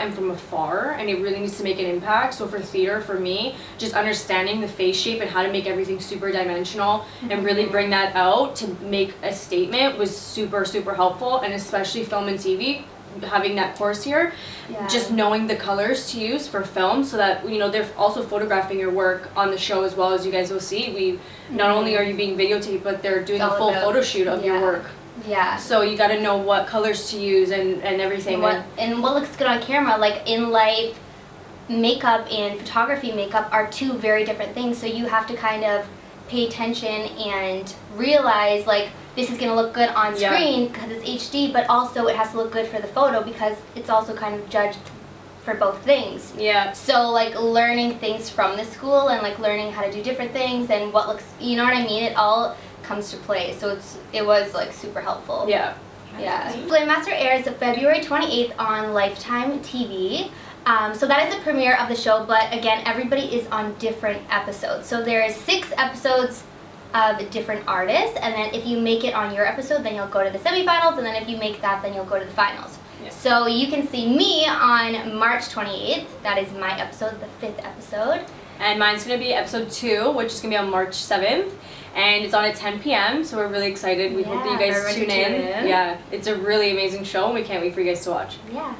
And from afar, and it really needs to make an impact. So for theater, for me, just understanding the face shape and how to make everything super dimensional and really bring that out to make a statement was super, super helpful. And especially film and TV, having that course here, just knowing the colors to use for film, so that, you know, they're also photographing your work on the show as well. As you guys will see, we not only are you being videotaped, but they're doing a full photo shoot of your work. Yeah. So you got to know what colors to use and everything. And what looks good on camera. Like in life, makeup and photography makeup are two very different things. So you have to kind of pay attention and realize, like, this is going to look good on screen because it's HD, but also it has to look good for the photo because it's also kind of judged for both things. Yeah. So like learning things from the school and like learning how to do different things and what looks, you know what I mean? It all comes to play. So it was like super helpful. Yeah. Yeah. Glam Master airs February 28th on Lifetime TV. So that is the premiere of the show, but again, everybody is on different episodes. So there is 6 episodes of different artists, and then if you make it on your episode, then you'll go to the semifinals, and then if you make that, then you'll go to the finals. Yeah. So you can see me on March 28th. That is my episode, the 5th episode. And mine's going to be episode 2, which is going to be on March 7th. And it's on at 10 p.m, so we're really excited. We hope that you guys tune in. Yeah, it's a really amazing show, and we can't wait for you guys to watch. Yeah.